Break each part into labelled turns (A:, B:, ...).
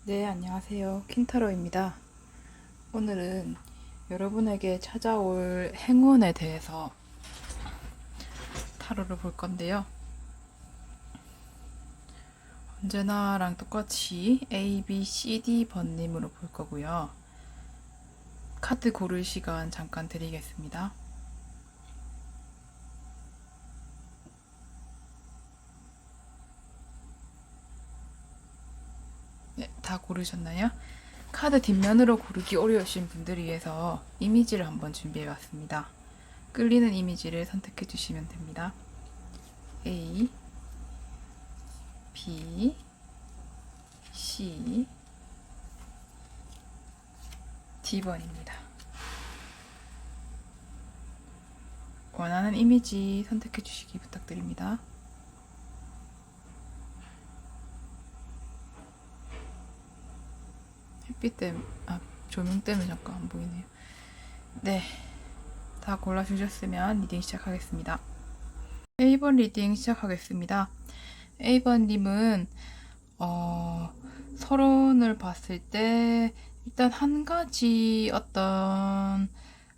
A: 네, 안녕하세요. 킨타로입니다. 오늘은 여러분에게 찾아올 행운에 대해서 타로를 볼 건데요. 언제나랑 똑같이 A, B, C, D 번님으로 볼 거고요. 카드 고를 시간 잠깐 드리겠습니다. 네, 다 고르셨나요? 카드 뒷면으로 고르기 어려우신 분들을 위해서 이미지를 한번 준비해봤습니다. 끌리는 이미지를 선택해 주시면 됩니다. A, B, C, D번입니다. 원하는 이미지 선택해 주시기 부탁드립니다. 햇빛 때문에, 조명 때문에 잠깐 안 보이네요. 네, 다 골라주셨으면 리딩 시작하겠습니다. A번 리딩 시작하겠습니다. A번님은 서론을 봤을 때 일단 한 가지 어떤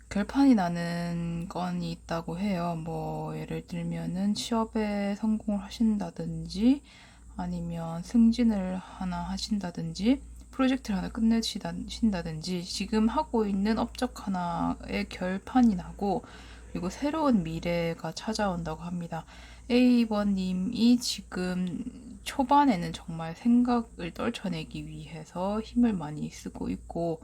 A: 결판이 나는 건이 있다고 해요. 뭐 예를 들면은 취업에 성공을 하신다든지 아니면 승진을 하나 하신다든지 프로젝트를 하나 끝내신다든지 지금 하고 있는 업적 하나의 결판이 나고 그리고 새로운 미래가 찾아온다고 합니다. A번님이 지금 초반에는 정말 생각을 떨쳐내기 위해서 힘을 많이 쓰고 있고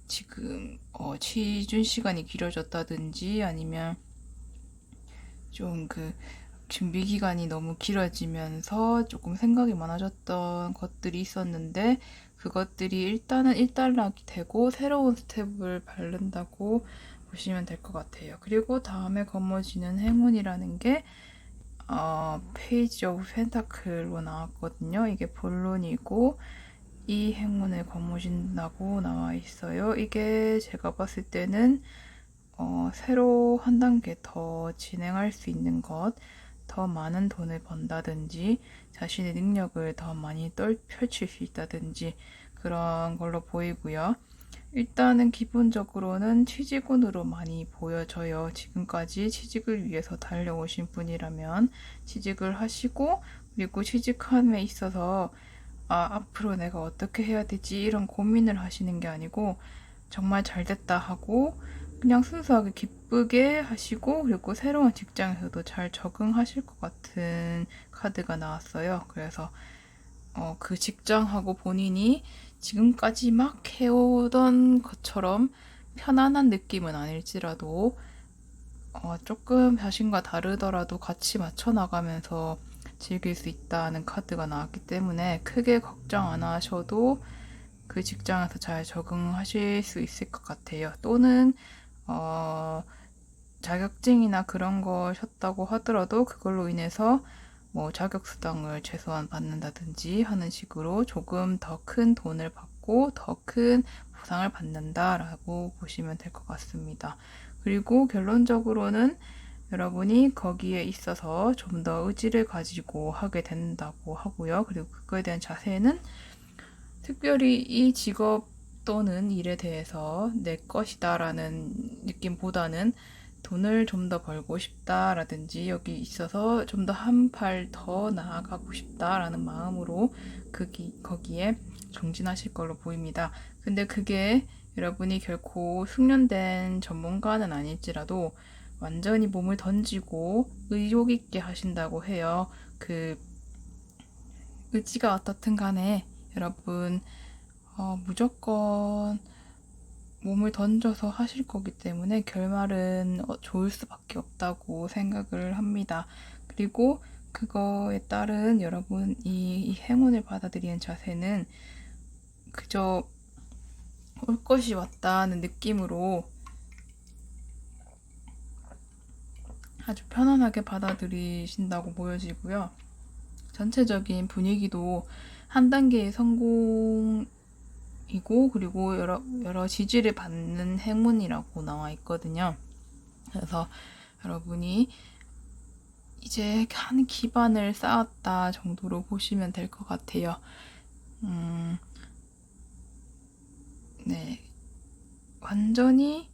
A: 지금 취준 시간이 길어졌다든지 아니면 좀 그 준비 기간이 너무 길어지면서 조금 생각이 많아졌던 것들이 있었는데 그것들이 일단은 일단락이 되고 새로운 스텝을 밟는다고 보시면 될 것 같아요. 그리고 다음에 거머쥐는 행운이라는 게 페이지 오브 펜타클로 나왔거든요. 이게 본론이고 이 행운을 거머쥔다고 나와 있어요. 이게 제가 봤을 때는 새로 한 단계 더 진행할 수 있는 것, 더 많은 돈을 번다든지 자신의 능력을 더 많이 펼칠 수 있다든지 그런 걸로 보이고요. 일단은 기본적으로는 취직운으로 많이 보여져요. 지금까지 취직을 위해서 달려오신 분이라면 취직을 하시고 그리고 취직함에 있어서 앞으로 내가 어떻게 해야 되지 이런 고민을 하시는 게 아니고 정말 잘 됐다 하고 그냥 순수하게 기쁘게 하시고 그리고 새로운 직장에서도 잘 적응하실 것 같은 카드가 나왔어요. 그래서 그 직장하고 본인이 지금까지 막 해오던 것처럼 편안한 느낌은 아닐지라도 조금 자신과 다르더라도 같이 맞춰 나가면서 즐길 수 있다는 카드가 나왔기 때문에 크게 걱정 안 하셔도 그 직장에서 잘 적응하실 수 있을 것 같아요. 또는 자격증이나 그런 거셨다고 하더라도 그걸로 인해서 뭐 자격수당을 최소한 받는다든지 하는 식으로 조금 더 큰 돈을 받고 더 큰 보상을 받는다라고 보시면 될 것 같습니다. 그리고 결론적으로는 여러분이 거기에 있어서 좀 더 의지를 가지고 하게 된다고 하고요. 그리고 그거에 대한 자세는 특별히 이 직업 또는 일에 대해서 내 것이다라는 느낌보다는 돈을 좀 더 벌고 싶다라든지 여기 있어서 좀 더 한 발 더 나아가고 싶다라는 마음으로 거기에 정진하실 걸로 보입니다. 근데 그게 여러분이 결코 숙련된 전문가는 아닐지라도 완전히 몸을 던지고 의욕 있게 하신다고 해요. 그 의지가 어떻든 간에 여러분 무조건 몸을 던져서 하실 거기 때문에 결말은 좋을 수밖에 없다고 생각을 합니다. 그리고 그거에 따른 여러분 이 행운을 받아들이는 자세는 그저 올 것이 왔다는 느낌으로 아주 편안하게 받아들이신다고 보여지고요. 전체적인 분위기도 한 단계의 성공이고 그리고 여러 지지를 받는 행운이라고 나와 있거든요. 그래서 여러분이 이제 한 기반을 쌓았다 정도로 보시면 될 것 같아요. 네. 완전히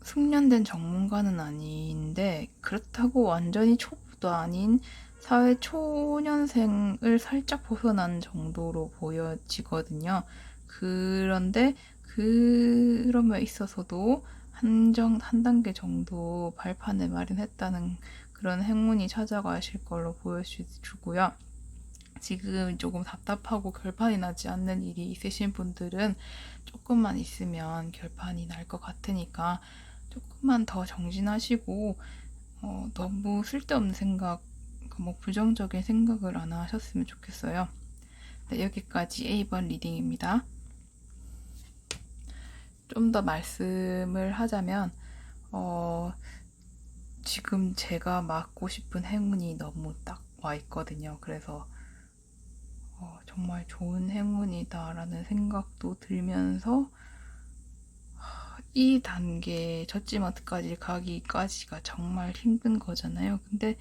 A: 숙련된 전문가는 아닌데 그렇다고 완전히 초보도 아닌 사회 초년생을 살짝 벗어난 정도로 보여지거든요. 그런데 그럼에 있어서도 한 단계 정도 발판을 마련했다는 그런 행운이 찾아가실 걸로 보여주고요. 지금 조금 답답하고 결판이 나지 않는 일이 있으신 분들은 조금만 있으면 결판이 날 것 같으니까 조금만 더 정진하시고 너무 쓸데없는 생각, 뭐 부정적인 생각을 안 하셨으면 좋겠어요. 네, 여기까지 A번 리딩입니다. 좀 더 말씀을 하자면 지금 제가 맡고 싶은 행운이 너무 딱 와 있거든요. 그래서 정말 좋은 행운이다라는 생각도 들면서 이 단계 저지마트까지 가기까지가 정말 힘든 거잖아요. 근데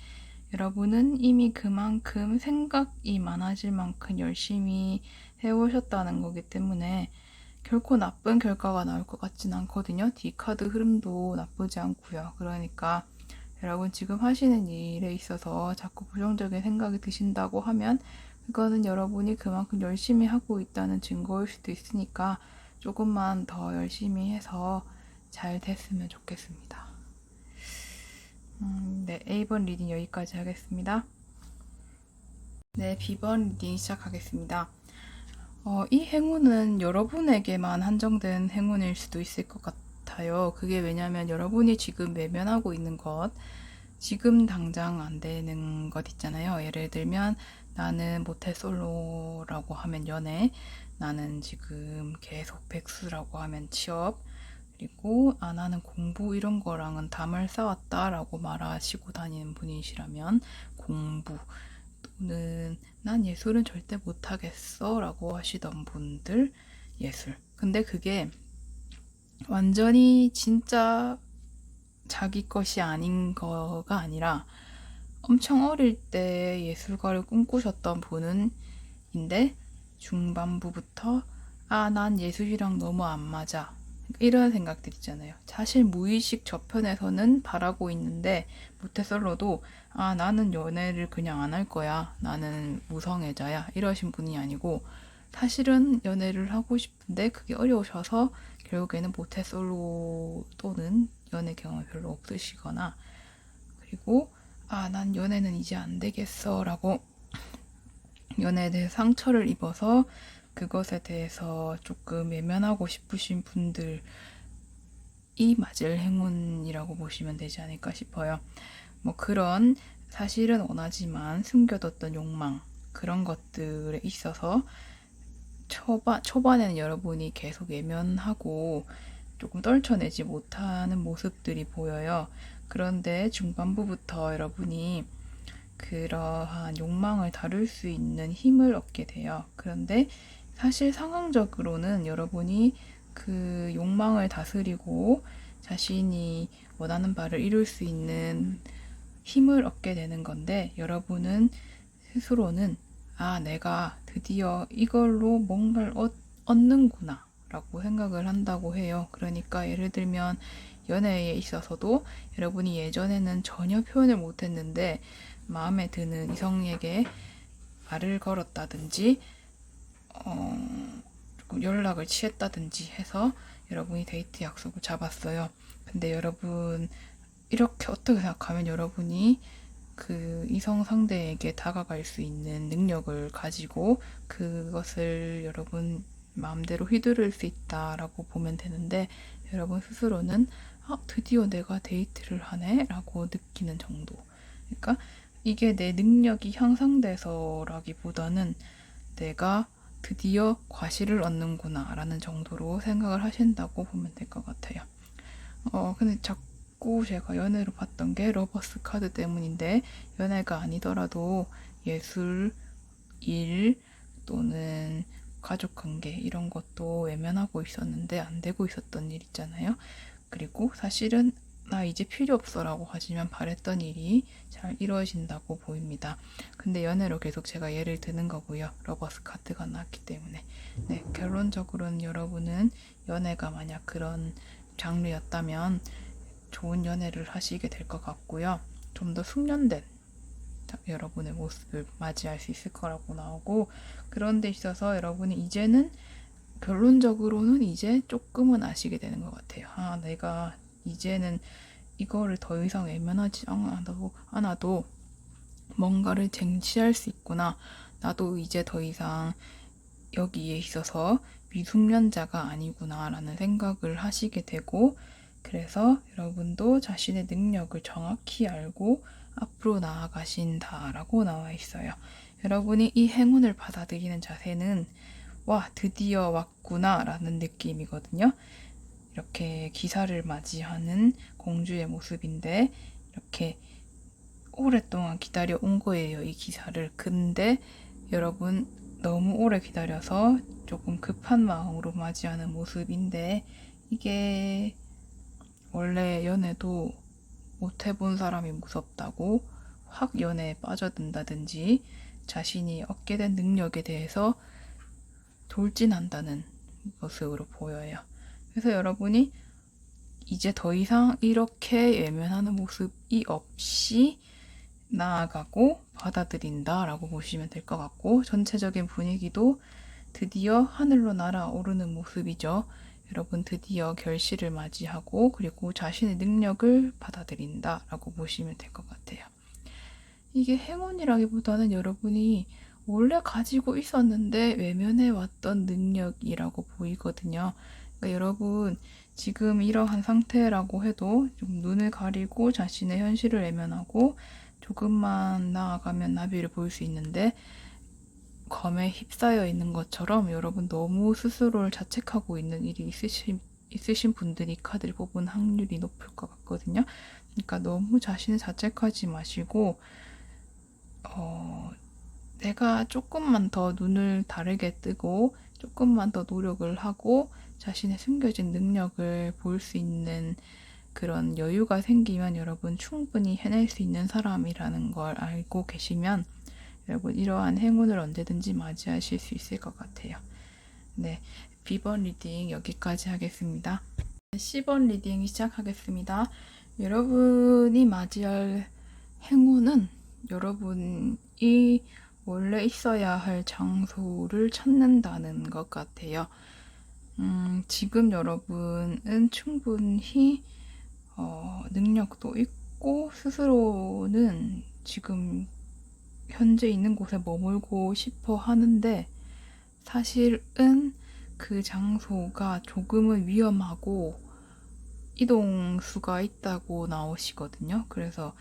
A: 여러분은 이미 그만큼 생각이 많아질 만큼 열심히 해오셨다는 거기 때문에 결코 나쁜 결과가 나올 것 같진 않거든요. D카드 흐름도 나쁘지 않고요. 그러니까 여러분 지금 하시는 일에 있어서 자꾸 부정적인 생각이 드신다고 하면 그거는 여러분이 그만큼 열심히 하고 있다는 증거일 수도 있으니까 조금만 더 열심히 해서 잘 됐으면 좋겠습니다. 네, A번 리딩 여기까지 하겠습니다. 네, B번 리딩 시작하겠습니다. 이 행운은 여러분에게만 한정된 행운일 수도 있을 것 같아요. 그게 왜냐면 여러분이 지금 외면하고 있는 것, 지금 당장 안 되는 것 있잖아요. 예를 들면 나는 모태솔로라고 하면 연애, 나는 지금 계속 백수라고 하면 취업, 그리고 나는 공부 이런 거랑은 담을 쌓았다라고 말하시고 다니는 분이시라면 공부, 또는 난 예술은 절대 못하겠어 라고 하시던 분들 예술. 근데 그게 완전히 진짜 자기 것이 아닌 거가 아니라 엄청 어릴 때 예술가를 꿈꾸셨던 분인데 중반부부터 난 예술이랑 너무 안 맞아. 이런 생각들 있잖아요. 사실 무의식 저편에서는 바라고 있는데 모태솔로도 나는 연애를 그냥 안 할 거야. 나는 무성애자야. 이러신 분이 아니고 사실은 연애를 하고 싶은데 그게 어려우셔서 결국에는 모태솔로 또는 연애 경험이 별로 없으시거나 그리고 난 연애는 이제 안 되겠어 라고 연애에 대해 상처를 입어서 그것에 대해서 조금 외면하고 싶으신 분들이 맞을 행운이라고 보시면 되지 않을까 싶어요. 뭐 그런 사실은 원하지만 숨겨뒀던 욕망 그런 것들에 있어서 초반에는 여러분이 계속 외면하고 조금 떨쳐내지 못하는 모습들이 보여요. 그런데 중반부부터 여러분이 그러한 욕망을 다룰 수 있는 힘을 얻게 돼요. 그런데 사실 상황적으로는 여러분이 그 욕망을 다스리고 자신이 원하는 바를 이룰 수 있는 힘을 얻게 되는 건데 여러분은 스스로는 내가 드디어 이걸로 뭔가를 얻는구나 라고 생각을 한다고 해요. 그러니까 예를 들면 연애에 있어서도 여러분이 예전에는 전혀 표현을 못했는데 마음에 드는 이성에게 말을 걸었다든지 조금 연락을 취했다든지 해서 여러분이 데이트 약속을 잡았어요. 근데 여러분 이렇게 어떻게 생각하면 여러분이 그 이성 상대에게 다가갈 수 있는 능력을 가지고 그것을 여러분 마음대로 휘두를 수 있다라고 보면 되는데, 여러분 스스로는 드디어 내가 데이트를 하네 라고 느끼는 정도. 그러니까 이게 내 능력이 향상돼서라기보다는 내가 드디어 과실을 얻는구나 라는 정도로 생각을 하신다고 보면 될 것 같아요. 근데 자꾸 제가 연애로 봤던 게 러버스 카드 때문인데, 연애가 아니더라도 예술, 일 또는 가족관계 이런 것도 외면하고 있었는데 안 되고 있었던 일 있잖아요. 그리고 사실은 나 이제 필요 없어라고 하지만 바랬던 일이 잘 이루어진다고 보입니다. 근데 연애로 계속 제가 예를 드는 거고요. 러버스 카드가 나왔기 때문에. 네, 결론적으로는 여러분은 연애가 만약 그런 장르였다면 좋은 연애를 하시게 될 것 같고요. 좀 더 숙련된 여러분의 모습을 맞이할 수 있을 거라고 나오고, 그런 데 있어서 여러분이 이제는 결론적으로는 이제 조금은 아시게 되는 것 같아요. 내가 이제는 이거를 더 이상 외면하지 않아도 뭔가를 쟁취할 수 있구나. 나도 이제 더 이상 여기에 있어서 미숙련자가 아니구나 라는 생각을 하시게 되고, 그래서 여러분도 자신의 능력을 정확히 알고 앞으로 나아가신다라고 나와 있어요. 여러분이 이 행운을 받아들이는 자세는 와, 드디어 왔구나 라는 느낌이거든요. 이렇게 기사를 맞이하는 공주의 모습인데, 이렇게 오랫동안 기다려 온 거예요, 이 기사를. 근데 여러분 너무 오래 기다려서 조금 급한 마음으로 맞이하는 모습인데, 이게 원래 연애도 못 해본 사람이 무섭다고 확 연애에 빠져든다든지 자신이 얻게 된 능력에 대해서 돌진한다는 모습으로 보여요. 그래서 여러분이 이제 더 이상 이렇게 외면하는 모습이 없이 나아가고 받아들인다라고 보시면 될 것 같고, 전체적인 분위기도 드디어 하늘로 날아오르는 모습이죠. 여러분 드디어 결실을 맞이하고 그리고 자신의 능력을 받아들인다라고 보시면 될 것 같아요. 이게 행운이라기보다는 여러분이 원래 가지고 있었는데 외면해왔던 능력이라고 보이거든요. 그러니까 여러분 지금 이러한 상태라고 해도 좀 눈을 가리고 자신의 현실을 외면하고 조금만 나아가면 나비를 볼 수 있는데, 검에 휩싸여 있는 것처럼 여러분 너무 스스로를 자책하고 있는 일이 있으신 분들이 카드를 뽑은 확률이 높을 것 같거든요. 그러니까 너무 자신을 자책하지 마시고, 내가 조금만 더 눈을 다르게 뜨고 조금만 더 노력을 하고 자신의 숨겨진 능력을 볼 수 있는 그런 여유가 생기면 여러분 충분히 해낼 수 있는 사람이라는 걸 알고 계시면 여러분 이러한 행운을 언제든지 맞이하실 수 있을 것 같아요. 네, B번 리딩 여기까지 하겠습니다. 10번 리딩 시작하겠습니다. 여러분이 맞이할 행운은 여러분이 원래 있어야 할 장소를 찾는다는 것 같아요. 지금 여러분은 충분히 능력도 있고 스스로는 지금 현재 있는 곳에 머물고 싶어 하는데, 사실은 그 장소가 조금은 위험하고 이동수가 있다고 나오시거든요. 그래서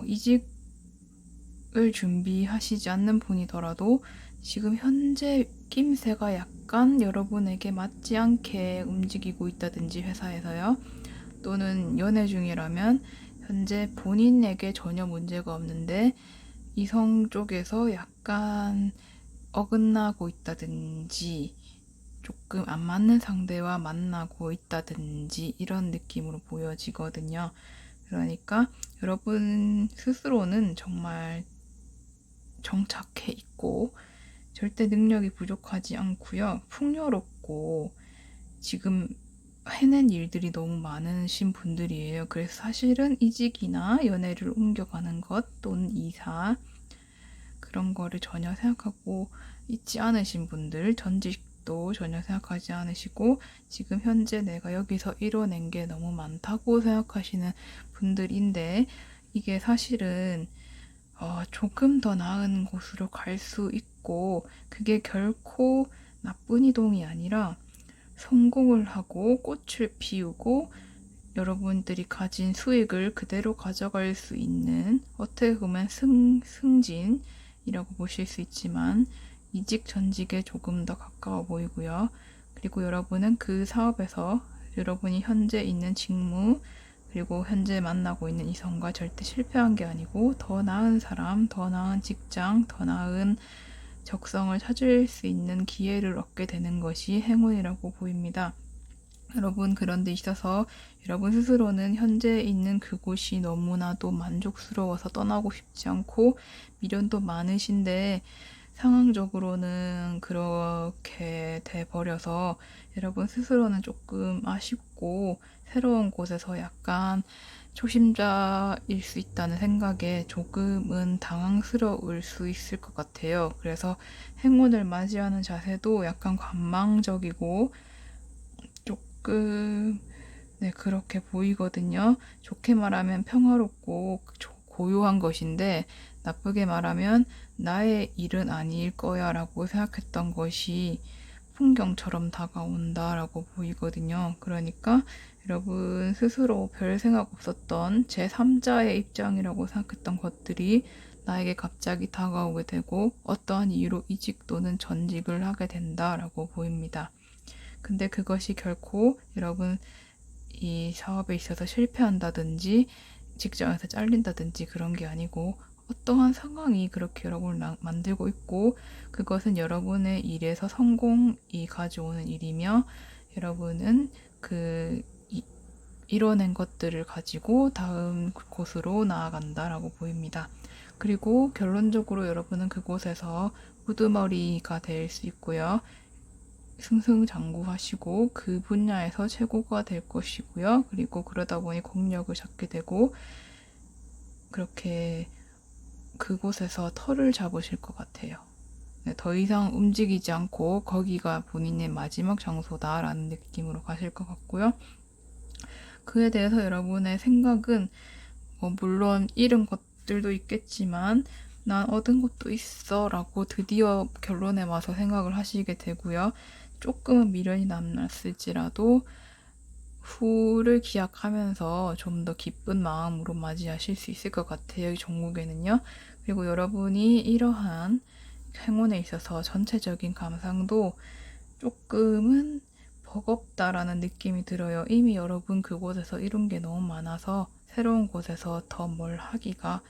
A: 이직을 준비하시지 않는 분이더라도 지금 현재 낌새가 약간 여러분에게 맞지 않게 움직이고 있다든지 회사에서요. 또는 연애 중이라면 현재 본인에게 전혀 문제가 없는데 이성 쪽에서 약간 어긋나고 있다든지 조금 안 맞는 상대와 만나고 있다든지 이런 느낌으로 보여지거든요. 그러니까 여러분 스스로는 정말 정착해 있고 절대 능력이 부족하지 않고요. 풍요롭고 지금 해낸 일들이 너무 많으신 분들이에요. 그래서 사실은 이직이나 연애를 옮겨가는 것 또는 이사 그런 거를 전혀 생각하고 있지 않으신 분들, 전직도 전혀 생각하지 않으시고 지금 현재 내가 여기서 이뤄낸 게 너무 많다고 생각하시는 분들인데, 이게 사실은 조금 더 나은 곳으로 갈 수 있고, 그게 결코 나쁜 이동이 아니라 성공을 하고 꽃을 피우고 여러분들이 가진 수익을 그대로 가져갈 수 있는, 어떻게 보면 승진이라고 보실 수 있지만 이직 전직에 조금 더 가까워 보이고요. 그리고 여러분은 그 사업에서 여러분이 현재 있는 직무 그리고 현재 만나고 있는 이성과 절대 실패한 게 아니고 더 나은 사람, 더 나은 직장, 더 나은 적성을 찾을 수 있는 기회를 얻게 되는 것이 행운이라고 보입니다. 여러분, 그런 데 있어서 여러분 스스로는 현재 있는 그곳이 너무나도 만족스러워서 떠나고 싶지 않고 미련도 많으신데 상황적으로는 그렇게 돼 버려서 여러분 스스로는 조금 아쉽고 새로운 곳에서 약간 초심자일 수 있다는 생각에 조금은 당황스러울 수 있을 것 같아요. 그래서 행운을 맞이하는 자세도 약간 관망적이고 조금 네, 그렇게 보이거든요. 좋게 말하면 평화롭고 고요한 것인데 나쁘게 말하면 나의 일은 아닐 거야 라고 생각했던 것이 풍경처럼 다가온다라고 보이거든요. 그러니까 여러분 스스로 별 생각 없었던 제3자의 입장이라고 생각했던 것들이 나에게 갑자기 다가오게 되고 어떠한 이유로 이직 또는 전직을 하게 된다라고 보입니다. 근데 그것이 결코 여러분 이 사업에 있어서 실패한다든지 직장에서 잘린다든지 그런 게 아니고 어떠한 상황이 그렇게 여러분을 만들고 있고 그것은 여러분의 일에서 성공이 가져오는 일이며 여러분은 이뤄낸 것들을 가지고 다음 곳으로 나아간다라고 보입니다. 그리고 결론적으로 여러분은 그곳에서 우두머리가 될 수 있고요. 승승장구하시고 그 분야에서 최고가 될 것이고요. 그리고 그러다 보니 공력을 잡게 되고 그렇게 그곳에서 털을 잡으실 것 같아요. 네, 더 이상 움직이지 않고 거기가 본인의 마지막 장소다라는 느낌으로 가실 것 같고요. 그에 대해서 여러분의 생각은 물론 잃은 것들도 있겠지만 난 얻은 것도 있어 라고 드디어 결론에 와서 생각을 하시게 되고요. 조금은 미련이 남았을지라도 후를 기약하면서 좀 더 기쁜 마음으로 맞이하실 수 있을 것 같아요. 이 종목에는요. 그리고 여러분이 이러한 행운에 있어서 전체적인 감상도 조금은 버겁다라는 느낌이 들어요. 이미 여러분 그곳에서 이룬 게 너무 많아서 새로운 곳에서 더 뭘 하기가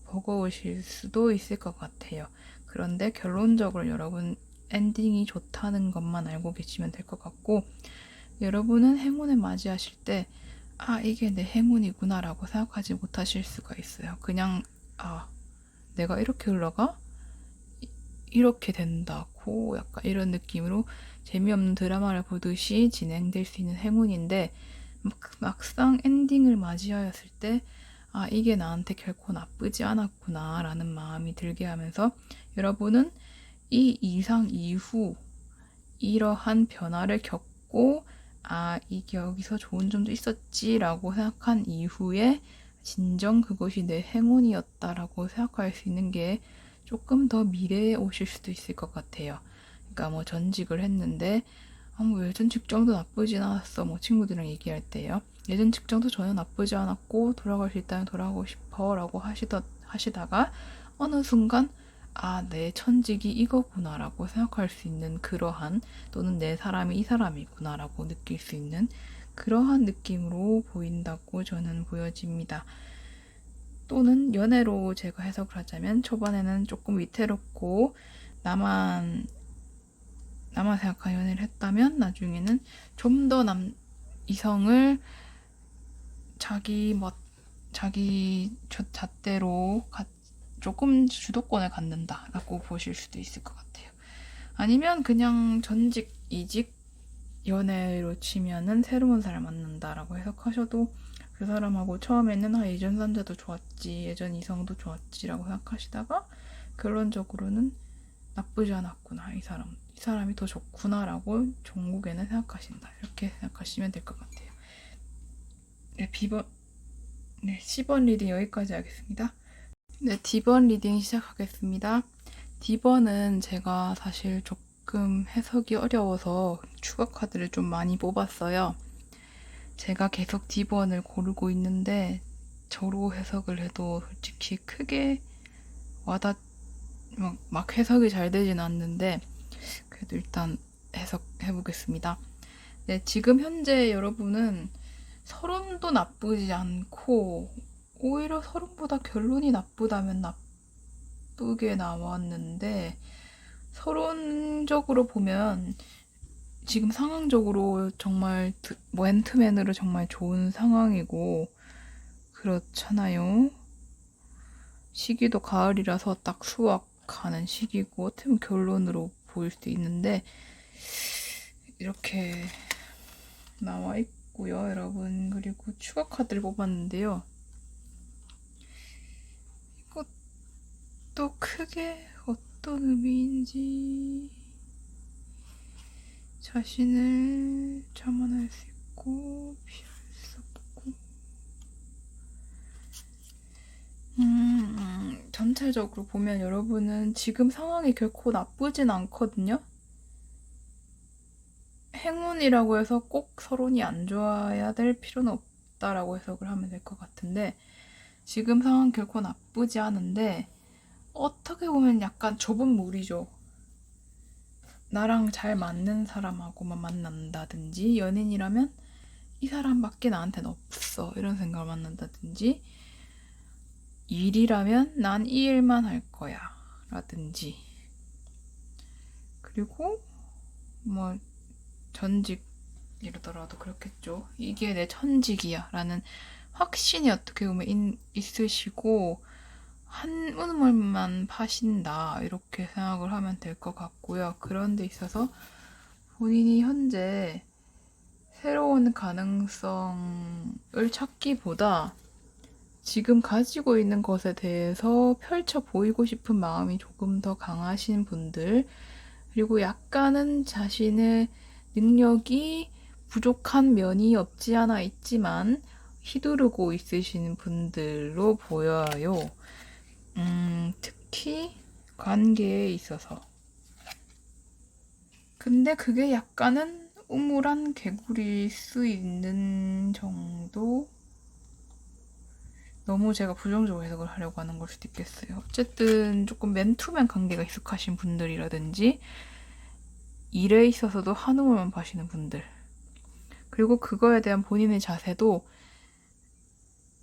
A: 버거우실 수도 있을 것 같아요. 그런데 결론적으로 여러분 엔딩이 좋다는 것만 알고 계시면 될 것 같고 여러분은 행운을 맞이하실 때 이게 내 행운이구나 라고 생각하지 못하실 수가 있어요. 그냥 내가 이렇게 흘러가? 이렇게 된다고 약간 이런 느낌으로 재미없는 드라마를 보듯이 진행될 수 있는 행운인데 막상 엔딩을 맞이하였을 때 이게 나한테 결코 나쁘지 않았구나 라는 마음이 들게 하면서 여러분은 이 이상 이후 이러한 변화를 겪고 이게 여기서 좋은 점도 있었지 라고 생각한 이후에 진정 그것이 내 행운이었다라고 생각할 수 있는 게 조금 더 미래에 오실 수도 있을 것 같아요. 그러니까 뭐 전직을 했는데 뭐 예전 직장도 나쁘진 않았어. 친구들이랑 얘기할 때요. 예전 직장도 전혀 나쁘지 않았고 돌아갈 수 있다면 돌아가고 싶어 라고 하시다가 어느 순간 내 천직이 이거구나라고 생각할 수 있는 그러한 또는 내 사람이 이 사람이구나라고 느낄 수 있는 그러한 느낌으로 보인다고 저는 보여집니다. 또는 연애로 제가 해석을 하자면 초반에는 조금 위태롭고 나만 생각한 연애를 했다면 나중에는 좀 더 이성을 자기 잣대로 조금 주도권을 갖는다라고 보실 수도 있을 것 같아요. 아니면 그냥 전직, 이직, 연애로 치면은 새로운 사람 만난다라고 해석하셔도 그 사람하고 처음에는 예전 남자도 좋았지, 예전 이성도 좋았지라고 생각하시다가 결론적으로는 나쁘지 않았구나, 이 사람이 더 좋구나라고 종국에는 생각하신다. 이렇게 생각하시면 될 것 같아요. 네, 10번 리딩 여기까지 하겠습니다. 네, D번 리딩 시작하겠습니다. D번은 제가 사실 조금 해석이 어려워서 추가 카드를 좀 많이 뽑았어요. 제가 계속 D번을 고르고 있는데 저로 해석을 해도 솔직히 크게 막 해석이 잘 되진 않는데 그래도 일단 해석해 보겠습니다. 네, 지금 현재 여러분은 서론도 나쁘지 않고 오히려 서론보다 결론이 나쁘다면 나쁘게 나왔는데 서론적으로 보면 지금 상황적으로 정말 맨투맨으로 정말 좋은 상황이고 그렇잖아요. 시기도 가을이라서 딱 수확하는 시기고 어떻게 보면 결론으로 보일 수도 있는데 이렇게 나와 있고요, 여러분. 그리고 추가 카드를 뽑았는데요. 이것도 크게 어떤 의미인지 자신을 자만할 수 있고 피할 수 없고 전체적으로 보면 여러분은 지금 상황이 결코 나쁘진 않거든요. 행운이라고 해서 꼭 서론이 안 좋아야 될 필요는 없다라고 해석을 하면 될 것 같은데 지금 상황 결코 나쁘지 않은데 어떻게 보면 약간 좁은 물이죠. 나랑 잘 맞는 사람하고만 만난다든지 연인이라면 이 사람밖에 나한테는 없어 이런 생각을 만난다든지 일이라면 난 이 일만 할 거야 라든지 그리고 뭐 전직이라더라도 그렇겠죠. 이게 내 천직이야 라는 확신이 어떻게 보면 있으시고 한 우물만 파신다 이렇게 생각을 하면 될 것 같고요. 그런 데 있어서 본인이 현재 새로운 가능성을 찾기보다 지금 가지고 있는 것에 대해서 펼쳐 보이고 싶은 마음이 조금 더 강하신 분들 그리고 약간은 자신의 능력이 부족한 면이 없지 않아 있지만 휘두르고 있으신 분들로 보여요. 특히 관계에 있어서. 근데 그게 약간은 우물한 개구리일 수 있는 정도? 너무 제가 부정적으로 해석을 하려고 하는 걸 수도 있겠어요. 어쨌든 조금 맨투맨 관계가 익숙하신 분들이라든지 일에 있어서도 한 우물만 파시는 분들 그리고 그거에 대한 본인의 자세도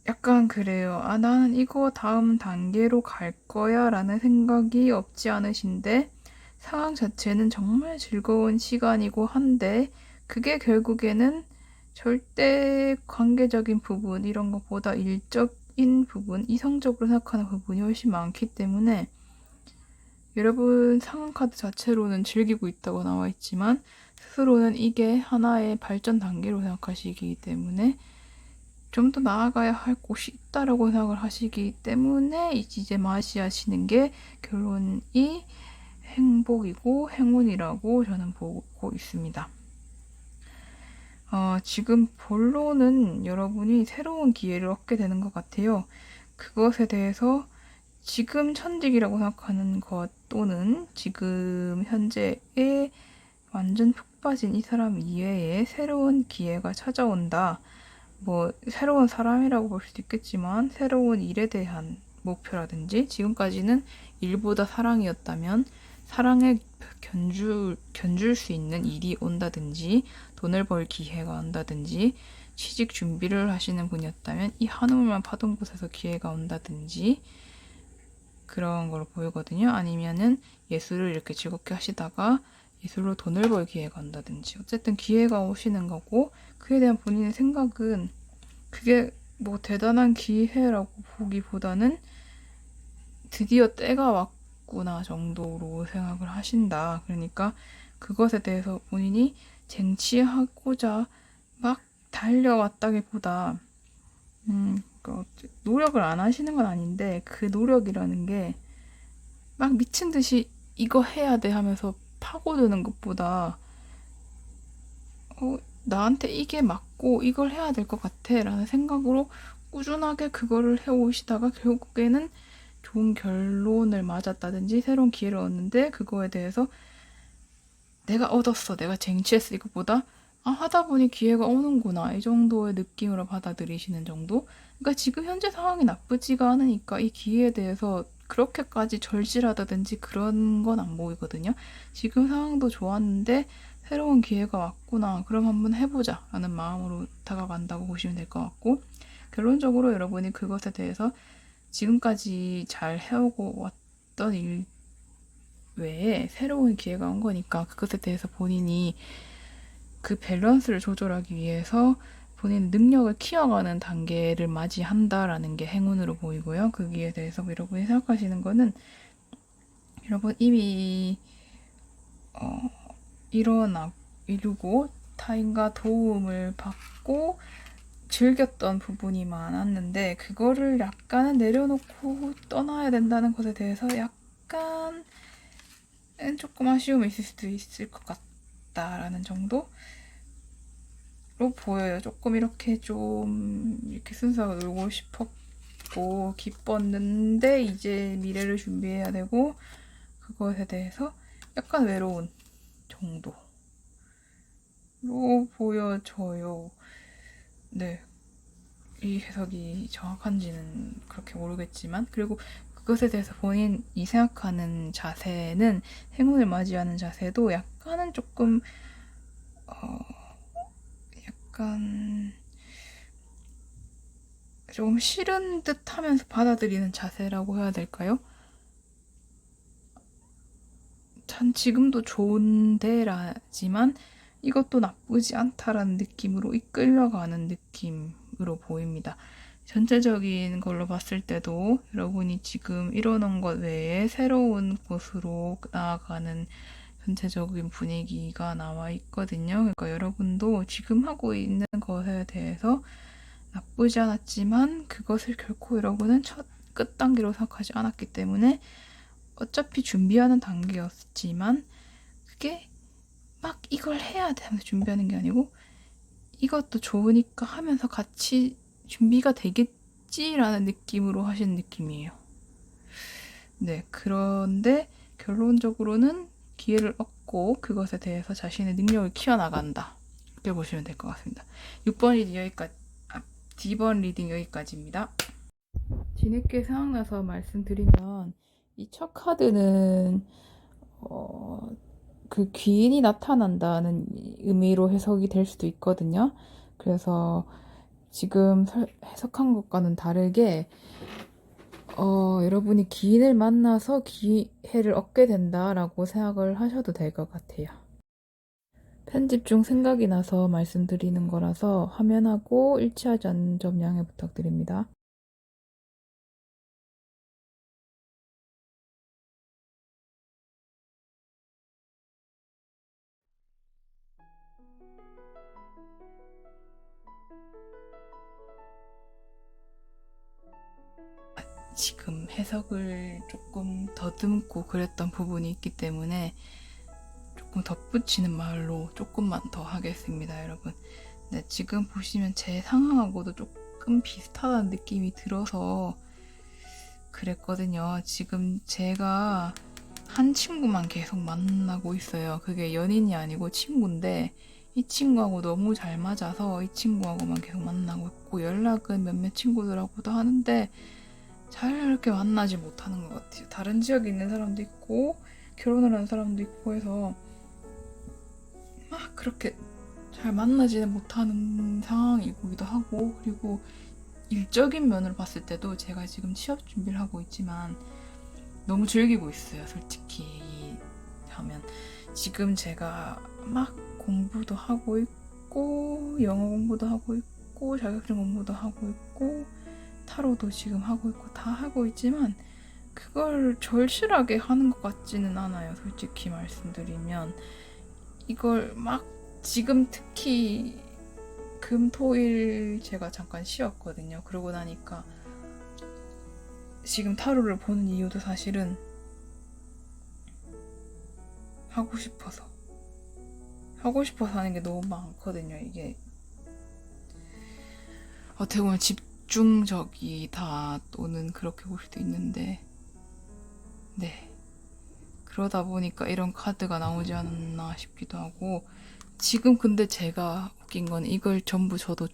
A: 약간 그래요. 아, 나는 이거 다음 단계로 갈 거야 라는 생각이 없지 않으신데 상황 자체는 정말 즐거운 시간이고 한데 그게 결국에는 절대 관계적인 부분 이런 것보다 일적인 부분, 이성적으로 생각하는 부분이 훨씬 많기 때문에 여러분 상황 카드 자체로는 즐기고 있다고 나와 있지만 스스로는 이게 하나의 발전 단계로 생각하시기 때문에 좀 더 나아가야 할 곳이 있다라고 생각을 하시기 때문에 이제 맞이하시는 게 결론이 행복이고 행운이라고 저는 보고 있습니다. 지금 본론은 여러분이 새로운 기회를 얻게 되는 것 같아요. 그것에 대해서 지금 천직이라고 생각하는 것 또는 지금 현재에 완전 푹 빠진 이 사람 이외에 새로운 기회가 찾아온다. 뭐 새로운 사람이라고 볼 수도 있겠지만 새로운 일에 대한 목표라든지 지금까지는 일보다 사랑이었다면 사랑에 견줄 수 있는 일이 온다든지 돈을 벌 기회가 온다든지 취직 준비를 하시는 분이었다면 이 한 우물만 파던 곳에서 기회가 온다든지 그런 걸 보이거든요. 아니면은 예술을 이렇게 즐겁게 하시다가 예술로 돈을 벌 기회가 온다든지 어쨌든 기회가 오시는 거고 그에 대한 본인의 생각은 그게 뭐 대단한 기회라고 보기보다는 드디어 때가 왔구나 정도로 생각을 하신다. 그러니까 그것에 대해서 본인이 쟁취하고자 막 달려왔다기보다 그러니까 노력을 안 하시는 건 아닌데 그 노력이라는 게 막 미친 듯이 이거 해야 돼 하면서 파고드는 것보다 나한테 이게 맞고 이걸 해야 될 것 같아 라는 생각으로 꾸준하게 그거를 해오시다가 결국에는 좋은 결론을 맞았다든지 새로운 기회를 얻는데 그거에 대해서 내가 얻었어, 내가 쟁취했어 이것보다 하다 보니 기회가 오는구나 이 정도의 느낌으로 받아들이시는 정도. 그러니까 지금 현재 상황이 나쁘지가 않으니까 이 기회에 대해서 그렇게까지 절실하다든지 그런 건 안 보이거든요. 지금 상황도 좋았는데 새로운 기회가 왔구나, 그럼 한번 해보자 라는 마음으로 다가간다고 보시면 될 것 같고, 결론적으로 여러분이 그것에 대해서 지금까지 잘 해오고 왔던 일 외에 새로운 기회가 온 거니까 그것에 대해서 본인이 그 밸런스를 조절하기 위해서 본인 능력을 키워가는 단계를 맞이한다라는 게 행운으로 보이고요. 거기에 대해서 여러분이 생각하시는 거는 여러분 이미 이루고 타인과 도움을 받고 즐겼던 부분이 많았는데 그거를 약간은 내려놓고 떠나야 된다는 것에 대해서 약간 조금 아쉬움이 있을 수도 있을 것 같다라는 정도로 보여요. 조금 이렇게 좀 이렇게 순수하게 놀고 싶었고 기뻤는데 이제 미래를 준비해야 되고 그것에 대해서 약간 외로운 정도로 보여져요. 네. 이 해석이 정확한지는 그렇게 모르겠지만, 그리고 그것에 대해서 본인이 생각하는 자세는, 행운을 맞이하는 자세도 약간은 조금 약간 조금 싫은 듯 하면서 받아들이는 자세라고 해야 될까요? 참 지금도 좋은데라지만 이것도 나쁘지 않다라는 느낌으로 이끌려가는 느낌으로 보입니다. 전체적인 걸로 봤을 때도 여러분이 지금 이뤄놓은 것 외에 새로운 곳으로 나아가는 전체적인 분위기가 나와 있거든요. 그러니까 여러분도 지금 하고 있는 것에 대해서 나쁘지 않았지만 그것을 결코 여러분은 첫 끝 단계로 생각하지 않았기 때문에 어차피 준비하는 단계였지만 그게 막 이걸 해야 돼 하면서 준비하는 게 아니고 이것도 좋으니까 하면서 같이 준비가 되겠지라는 느낌으로 하시는 느낌이에요. 네, 그런데 결론적으로는 기회를 얻고 그것에 대해서 자신의 능력을 키워나간다. 이렇게 보시면 될 것 같습니다. 6번 리딩 여기까지, D번 리딩 여기까지입니다. 뒤늦게 생각나서 말씀드리면 이 첫 카드는 그 귀인이 나타난다는 의미로 해석이 될 수도 있거든요. 그래서 지금 해석한 것과는 다르게 여러분이 귀인을 만나서 기회를 얻게 된다라고 생각을 하셔도 될 것 같아요. 편집 중 생각이 나서 말씀드리는 거라서 화면하고 일치하지 않는 점 양해 부탁드립니다. 지금 해석을 조금 더듬고 그랬던 부분이 있기 때문에 조금 덧붙이는 말로 조금만 더 하겠습니다, 여러분. 네, 지금 보시면 제 상황하고도 조금 비슷하다는 느낌이 들어서 그랬거든요. 지금 제가 한 친구만 계속 만나고 있어요. 그게 연인이 아니고 친구인데 이 친구하고 너무 잘 맞아서 이 친구하고만 계속 만나고 있고 연락은 몇몇 친구들하고도 하는데 잘 이렇게 만나지 못하는 것 같아요. 다른 지역에 있는 사람도 있고 결혼을 한 사람도 있고 해서 막 그렇게 잘 만나지는 못하는 상황이기도 하고, 그리고 일적인 면으로 봤을 때도 제가 지금 취업 준비를 하고 있지만 너무 즐기고 있어요. 솔직히 하면 지금 제가 막 공부도 하고 있고 영어 공부도 하고 있고 자격증 공부도 하고 있고 타로도 지금 하고 있고 다 하고 있지만 그걸 절실하게 하는 것 같지는 않아요. 솔직히 말씀드리면 이걸 막 지금 특히 금, 토, 일 제가 잠깐 쉬었거든요. 그러고 나니까 지금 타로를 보는 이유도 사실은 하고 싶어서 하는 게 너무 많거든요. 이게 어떻게 보면 집중적이다 또는 그렇게 볼 수도 있는데 네. 그러다 보니까 이런 카드가 나오지 않았나 싶기도 하고, 지금 근데 제가 웃긴 건 이걸 전부 저도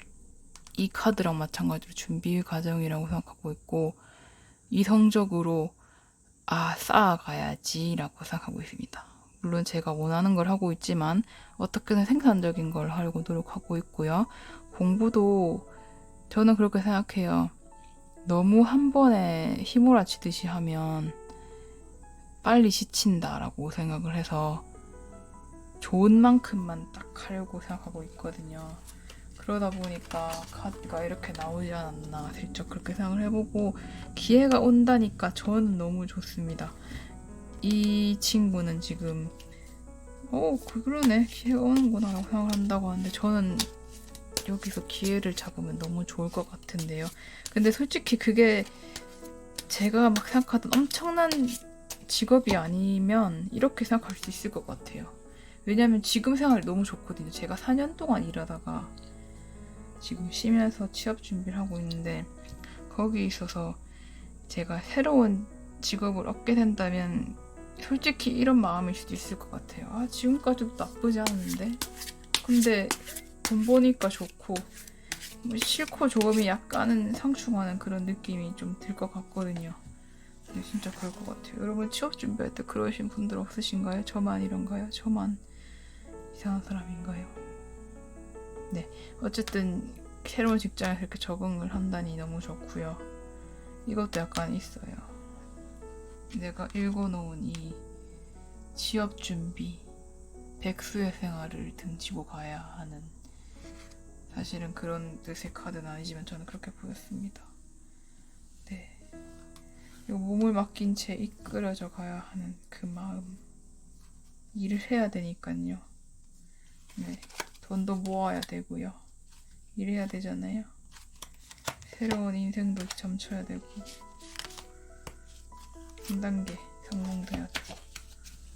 A: 이 카드랑 마찬가지로 준비 과정이라고 생각하고 있고, 이성적으로 쌓아가야지라고 생각하고 있습니다. 물론 제가 원하는 걸 하고 있지만 어떻게든 생산적인 걸 하려고 노력하고 있고요. 공부도 저는 그렇게 생각해요. 너무 한 번에 휘몰아치듯이 하면 빨리 지친다라고 생각을 해서 좋은 만큼만 딱 하려고 생각하고 있거든요. 그러다 보니까 카드가 이렇게 나오지 않았나 슬쩍 그렇게 생각을 해보고, 기회가 온다니까 저는 너무 좋습니다. 이 친구는 지금 그러네, 기회가 오는구나 라고 생각을 한다고 하는데, 저는 여기서 기회를 잡으면 너무 좋을 것 같은데요. 근데 솔직히 그게 제가 막 생각하던 엄청난 직업이 아니면 이렇게 생각할 수 있을 것 같아요. 왜냐면 지금 생활이 너무 좋거든요. 제가 4년 동안 일하다가 지금 쉬면서 취업 준비를 하고 있는데, 거기 있어서 제가 새로운 직업을 얻게 된다면 솔직히 이런 마음일 수도 있을 것 같아요. 지금까지도 나쁘지 않은데, 근데 돈 버니까 좋고, 싫고 좋음이 약간은 상충하는 그런 느낌이 좀 들 것 같거든요. 근데 진짜 그럴 것 같아요. 여러분 취업 준비할 때 그러신 분들 없으신가요? 저만 이런가요? 저만 이상한 사람인가요? 네, 어쨌든 새로운 직장에 그렇게 적응을 한다니 너무 좋고요. 이것도 약간 있어요. 내가 읽어놓은 이 취업 준비, 백수의 생활을 등지고 가야 하는, 사실은 그런 뜻의 카드는 아니지만 저는 그렇게 보였습니다. 네, 이 몸을 맡긴 채 이끌어져 가야 하는 그 마음, 일을 해야 되니까요. 네, 돈도 모아야 되고요. 일해야 되잖아요. 새로운 인생도 점쳐야 되고, 한 단계 성공도 해야 되고.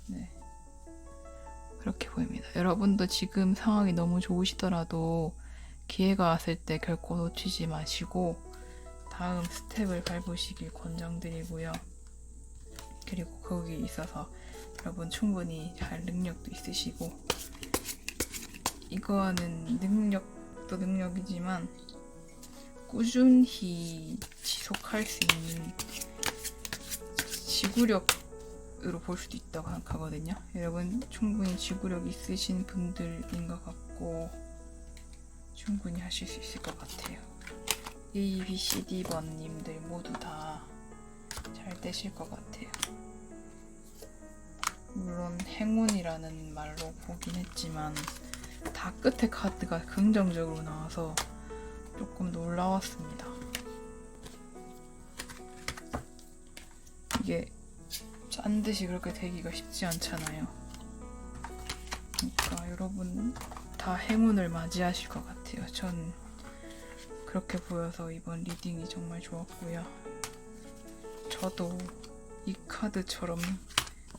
A: 네, 그렇게 보입니다. 여러분도 지금 상황이 너무 좋으시더라도 기회가 왔을 때 결코 놓치지 마시고 다음 스텝을 밟으시길 권장드리고요. 그리고 거기 있어서 여러분 충분히 할 능력도 있으시고, 이거는 능력도 능력이지만 꾸준히 지속할 수 있는 지구력으로 볼 수도 있다고 생각하거든요. 여러분 충분히 지구력 있으신 분들인 것 같고 충분히 하실 수 있을 것 같아요. A, B, C, D 번님들 모두 다 잘 되실 것 같아요. 물론 행운이라는 말로 보긴 했지만 다 끝에 카드가 긍정적으로 나와서 조금 놀라웠습니다. 이게 짠 듯이 그렇게 되기가 쉽지 않잖아요. 그러니까 여러분 다 행운을 맞이하실 것 같아요. 전 그렇게 보여서 이번 리딩이 정말 좋았고요. 저도 이 카드처럼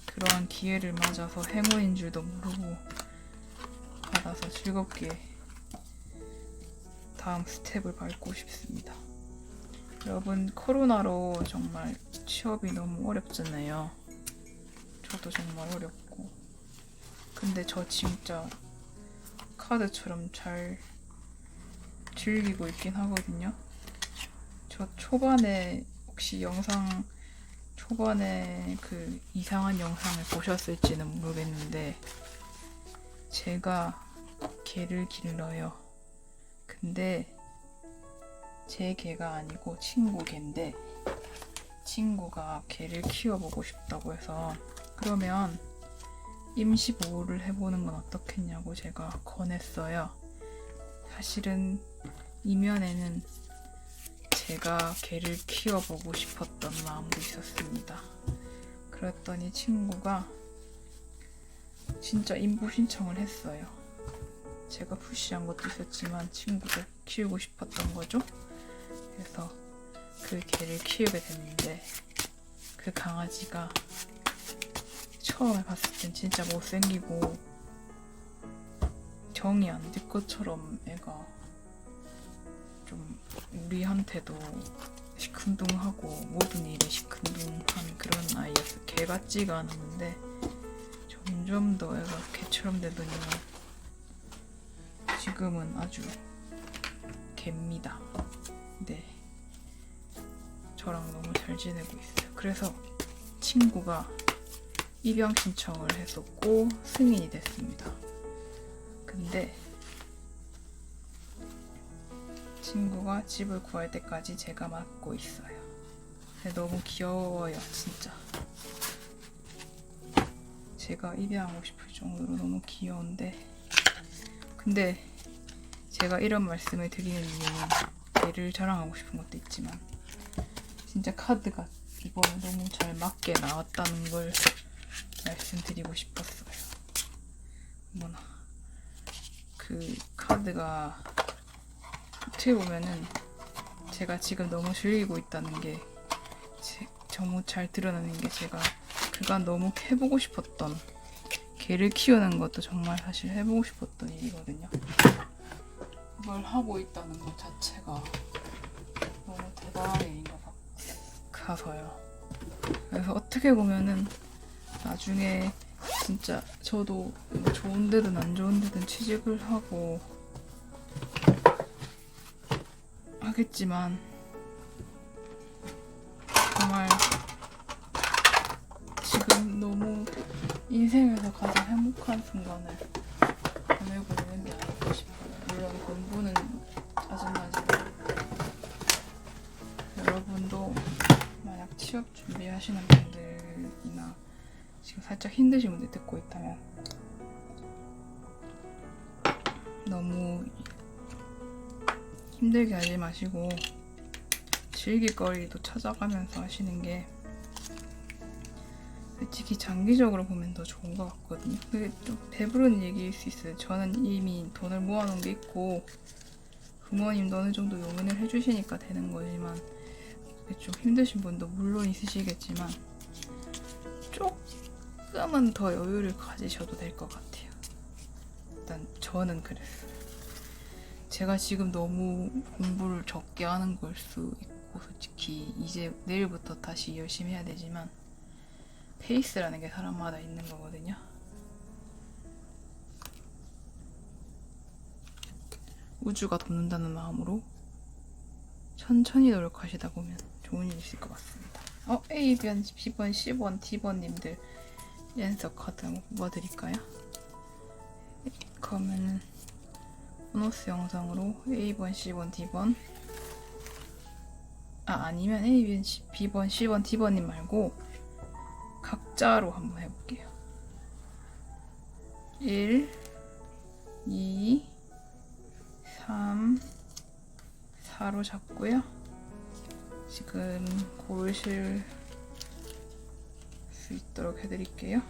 A: 그러한 기회를 맞아서 행운인 줄도 모르고 받아서 즐겁게 다음 스텝을 밟고 싶습니다. 여러분 코로나로 정말 취업이 너무 어렵잖아요. 저도 정말 어렵고, 근데 저 진짜 카드처럼 잘 즐기고 있긴 하거든요. 저 초반에 혹시 초반에 그 이상한 영상을 보셨을지는 모르겠는데 제가 개를 길러요. 근데 제 개가 아니고 친구 개인데, 친구가 개를 키워보고 싶다고 해서 그러면 임시보호를 해보는 건 어떻겠냐고 제가 권했어요. 사실은 이면에는 제가 개를 키워보고 싶었던 마음도 있었습니다. 그랬더니 친구가 진짜 인보 신청을 했어요. 제가 푸시한 것도 있었지만 친구도 키우고 싶었던 거죠. 그래서 그 개를 키우게 됐는데, 그 강아지가 처음에 봤을 땐 진짜 못생기고 정이 안 들 것처럼 애가 좀 우리한테도 시큰둥하고 모든 일에 시큰둥한 그런 아이였어요. 개 같지가 않았는데 점점 더 애가 개처럼 되더니만 지금은 아주 개입니다. 네, 저랑 너무 잘 지내고 있어요. 그래서 친구가 입양 신청을 했었고 승인이 됐습니다. 근데 친구가 집을 구할 때까지 제가 맡고 있어요. 근데 너무 귀여워요, 진짜. 제가 입양하고 싶을 정도로 너무 귀여운데, 근데 제가 이런 말씀을 드리는 이유는 얘를 자랑하고 싶은 것도 있지만 진짜 카드가 이번에 너무 잘 맞게 나왔다는 걸 말씀드리고 싶었어요. 뭐나 그 카드가 어떻게 보면은 제가 지금 너무 즐기고 있다는 게 너무 잘 드러나는 게, 제가 그간 너무 해보고 싶었던, 개를 키우는 것도 정말 사실 해보고 싶었던 일이거든요. 이걸 하고 있다는 것 자체가 너무 대단한 일인 것 같아서요. 그래서 어떻게 보면은 나중에 진짜 저도 좋은 데든 안 좋은 데든 취직을 하고 하겠지만 정말 지금 너무 인생에서 가장 행복한 순간을 보내고 있는 게 아닐까 싶어요. 물론 공부는 짜증나지만 여러분도 만약 취업 준비하시는 분들이나 지금 살짝 힘드신 분들 듣고 있다면 너무 힘들게 하지 마시고 즐길 거리도 찾아가면서 하시는 게 솔직히 장기적으로 보면 더 좋은 것 같거든요. 그게 좀 배부른 얘기일 수 있어요. 저는 이미 돈을 모아놓은 게 있고 부모님도 어느 정도 용인을 해주시니까 되는 거지만, 좀 힘드신 분도 물론 있으시겠지만 조금은 더 여유를 가지셔도 될 것 같아요. 일단 저는 그랬어요. 제가 지금 너무 공부를 적게 하는 걸 수 있고, 솔직히 이제 내일부터 다시 열심히 해야 되지만 페이스라는 게 사람마다 있는 거거든요. 우주가 돕는다는 마음으로 천천히 노력하시다 보면 좋은 일이 있을 것 같습니다. A번, B번, C번, D번 님들 랜서 카드 한번 뽑아드릴까요? 그러면은 보너스 영상으로 A번, C번, D번, 아니면 A번, B번, C번, D번 님 말고 각자로 한번 해볼게요. 1, 2, 3, 4로 잡고요. 지금 고르실 수 있도록 해드릴게요.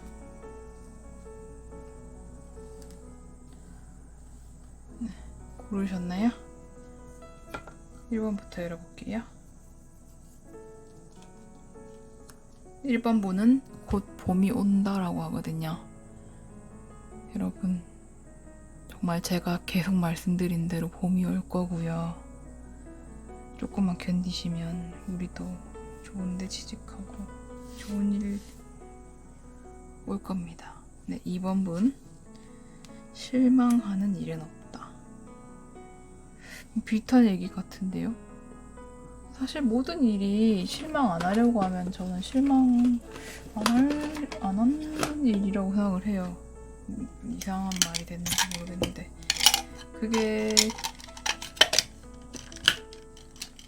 A: 네, 고르셨나요? 1번부터 열어볼게요. 1번 분은 곧 봄이 온다라고 하거든요. 여러분, 정말 제가 계속 말씀드린 대로 봄이 올 거고요. 조금만 견디시면 우리도 좋은데 취직하고 좋은 일 올 겁니다. 네, 2번 분, 실망하는 일은 없다. 비슷한 얘기 같은데요. 사실 모든 일이 실망 안 하려고 하면 저는 실망 안 하는 일이라고 생각을 해요. 이상한 말이 됐는지 모르겠는데, 그게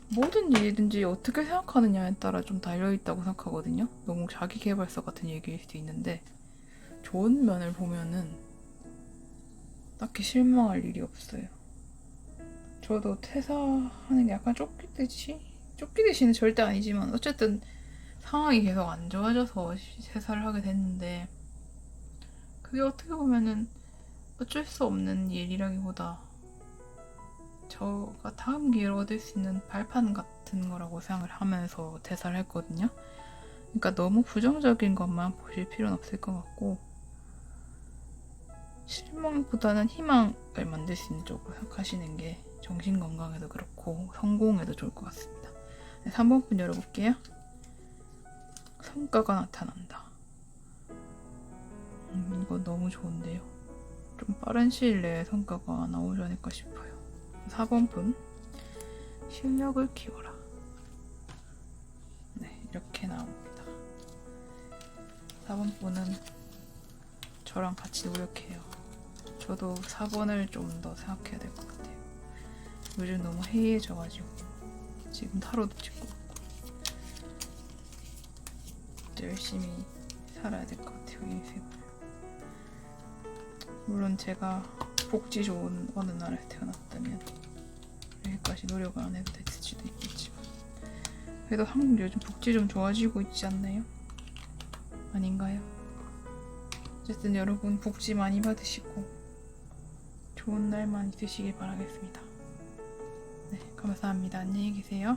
A: 모든 일이든지 어떻게 생각하느냐에 따라 좀 달려있다고 생각하거든요. 너무 자기계발서 같은 얘기일 수도 있는데, 좋은 면을 보면은 딱히 실망할 일이 없어요. 저도 퇴사하는 게 약간 쫓기듯이는 절대 아니지만 어쨌든 상황이 계속 안 좋아져서 퇴사를 하게 됐는데, 그게 어떻게 보면은 어쩔 수 없는 일이라기보다 저가 다음 기회를 얻을 수 있는 발판 같은 거라고 생각을 하면서 퇴사를 했거든요. 그러니까 너무 부정적인 것만 보실 필요는 없을 것 같고, 실망보다는 희망을 만들 수 있는 쪽으로 생각하시는 게 정신건강에도 그렇고 성공에도 좋을 것 같습니다. 3번 분 열어볼게요. 성과가 나타난다. 이거 너무 좋은데요. 좀 빠른 시일 내에 성과가 나오지 않을까 싶어요. 4번 분, 실력을 키워라. 네, 이렇게 나옵니다. 4번 분은 저랑 같이 노력해요. 저도 4번을 좀 더 생각해야 될 것 같아요. 요즘 너무 해이해져가지고 지금 타로도 찍고 있고 진짜 열심히 살아야 될 것 같아요, 인생을. 물론 제가 복지 좋은 어느 나라에 태어났다면 여기까지 노력을 안 해도 됐을 수도 있겠지만 그래도 한국 요즘 복지 좀 좋아지고 있지 않나요? 아닌가요? 어쨌든 여러분 복지 많이 받으시고 좋은 날만 있으시길 바라겠습니다. 네, 감사합니다. 안녕히 계세요.